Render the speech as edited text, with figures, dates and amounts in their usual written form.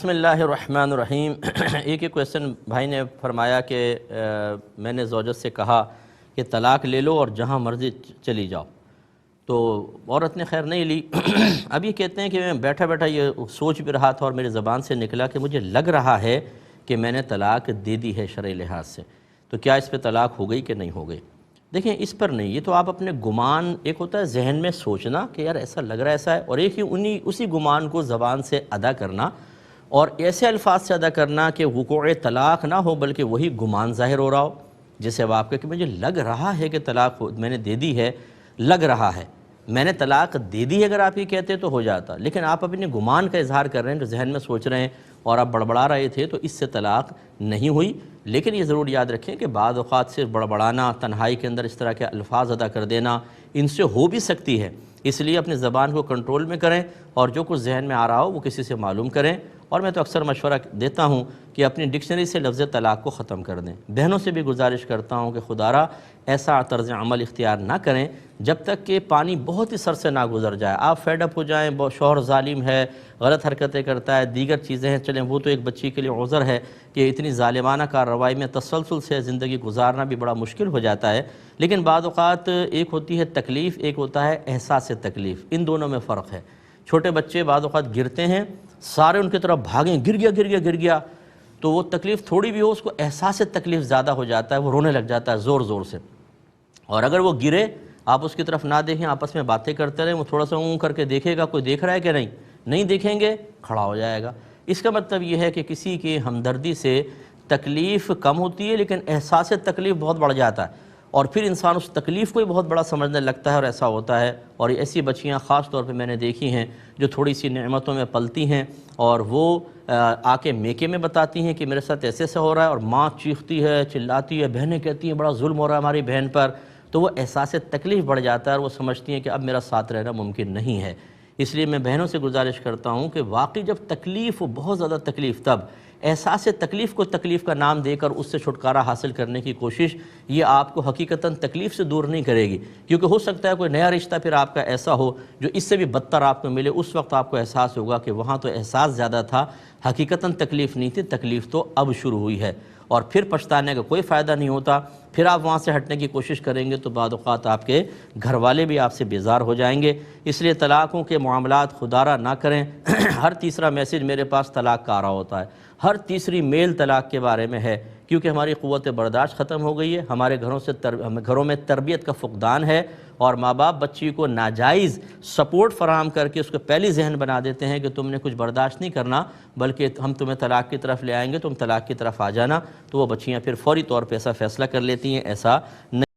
بسم اللہ الرحمن الرحیم۔ ایک کویسچن بھائی نے فرمایا کہ میں نے زوجت سے کہا کہ طلاق لے لو اور جہاں مرضی چلی جاؤ، تو عورت نے خیر نہیں لی۔ اب یہ کہتے ہیں کہ میں بیٹھا بیٹھا یہ سوچ بھی رہا تھا اور میری زبان سے نکلا کہ مجھے لگ رہا ہے کہ میں نے طلاق دے دی ہے شرعی لحاظ سے، تو کیا اس پہ طلاق ہو گئی کہ نہیں ہو گئی؟ دیکھیں اس پر نہیں، یہ تو آپ اپنے گمان، ایک ہوتا ہے ذہن میں سوچنا کہ یار ایسا لگ رہا ہے ایسا ہے، اور ایک ہی اسی گمان کو زبان سے ادا کرنا اور ایسے الفاظ سے ادا کرنا کہ وقوع طلاق نہ ہو بلکہ وہی گمان ظاہر ہو رہا ہو۔ جیسے اب آپ کہ مجھے لگ رہا ہے کہ طلاق میں نے دے دی ہے، لگ رہا ہے، میں نے طلاق دے دی ہے اگر آپ یہ کہتے تو ہو جاتا، لیکن آپ اپنے گمان کا اظہار کر رہے ہیں، جو ذہن میں سوچ رہے ہیں اور آپ بڑبڑا رہے تھے، تو اس سے طلاق نہیں ہوئی۔ لیکن یہ ضرور یاد رکھیں کہ بعض اوقات سے بڑبڑانا، تنہائی کے اندر اس طرح کے الفاظ ادا کر دینا، ان سے ہو بھی سکتی ہے، اس لیے اپنی زبان کو کنٹرول میں کریں اور جو کچھ ذہن میں آ رہا ہو وہ کسی سے معلوم کریں۔ اور میں تو اکثر مشورہ دیتا ہوں کہ اپنی ڈکشنری سے لفظ طلاق کو ختم کر دیں۔ بہنوں سے بھی گزارش کرتا ہوں کہ خدارا ایسا طرز عمل اختیار نہ کریں جب تک کہ پانی بہت ہی سر سے نہ گزر جائے، آپ فیڈ اپ ہو جائیں، شوہر ظالم ہے، غلط حرکتیں کرتا ہے، دیگر چیزیں ہیں، چلیں وہ تو ایک بچی کے لیے عذر ہے کہ اتنی ظالمانہ کارروائی میں تسلسل سے زندگی گزارنا بھی بڑا مشکل ہو جاتا ہے، لیکن بعض اوقات ایک ہوتی ہے تکلیف، ایک ہوتا ہے احساس تکلیف، ان دونوں میں فرق ہے۔ چھوٹے بچے بعض اوقات گرتے ہیں، سارے ان کی طرف بھاگیں، گر گیا، تو وہ تکلیف تھوڑی بھی ہو، اس کو احساس تکلیف زیادہ ہو جاتا ہے، وہ رونے لگ جاتا ہے زور زور سے۔ اور اگر وہ گرے، آپ اس کی طرف نہ دیکھیں، آپس میں باتیں کرتے رہیں، وہ تھوڑا سا اون کر کے دیکھے گا کوئی دیکھ رہا ہے کہ نہیں دیکھیں گے، کھڑا ہو جائے گا۔ اس کا مطلب یہ ہے کہ کسی کی ہمدردی سے تکلیف کم ہوتی ہے لیکن احساس تکلیف بہت بڑھ جاتا ہے، اور پھر انسان اس تکلیف کو ہی بہت بڑا سمجھنے لگتا ہے، اور ایسا ہوتا ہے۔ اور ایسی بچیاں خاص طور پہ میں نے دیکھی ہیں جو تھوڑی سی نعمتوں میں پلتی ہیں اور وہ آ کے میکے میں بتاتی ہیں کہ میرے ساتھ ایسے سے ہو رہا ہے، اور ماں چیختی ہے، چلاتی ہے، بہنیں کہتی ہیں بڑا ظلم ہو رہا ہے ہماری بہن پر، تو وہ احساس تکلیف بڑھ جاتا ہے اور وہ سمجھتی ہیں کہ اب میرا ساتھ رہنا ممکن نہیں ہے۔ اس لیے میں بہنوں سے گزارش کرتا ہوں کہ واقعی جب تکلیف ہو، بہت زیادہ تکلیف، تب احساس تکلیف کو تکلیف کا نام دے کر اس سے چھٹکارا حاصل کرنے کی کوشش، یہ آپ کو حقیقتاً تکلیف سے دور نہیں کرے گی، کیونکہ ہو سکتا ہے کوئی نیا رشتہ پھر آپ کا ایسا ہو جو اس سے بھی بدتر آپ کو ملے، اس وقت آپ کو احساس ہوگا کہ وہاں تو احساس زیادہ تھا، حقیقتاً تکلیف نہیں تھی، تکلیف تو اب شروع ہوئی ہے، اور پھر پچھتانے کا کوئی فائدہ نہیں ہوتا۔ پھر آپ وہاں سے ہٹنے کی کوشش کریں گے تو بعض اوقات آپ کے گھر والے بھی آپ سے بیزار ہو جائیں گے۔ اس لیے طلاقوں کے معاملات خدارہ نہ کریں۔ ہر تیسرا میسج میرے پاس طلاق کا آ رہا ہوتا ہے، ہر تیسری میل طلاق کے بارے میں ہے، کیونکہ ہماری قوت برداشت ختم ہو گئی ہے، ہمارے گھروں میں تربیت کا فقدان ہے، اور ماں باپ بچی کو ناجائز سپورٹ فراہم کر کے اس کو پہلی ذہن بنا دیتے ہیں کہ تم نے کچھ برداشت نہیں کرنا بلکہ ہم تمہیں طلاق کی طرف لے آئیں گے، تم طلاق کی طرف آ جانا، تو وہ بچیاں پھر فوری طور پہ ایسا فیصلہ کر لیتی ہیں۔ ایسا نہیں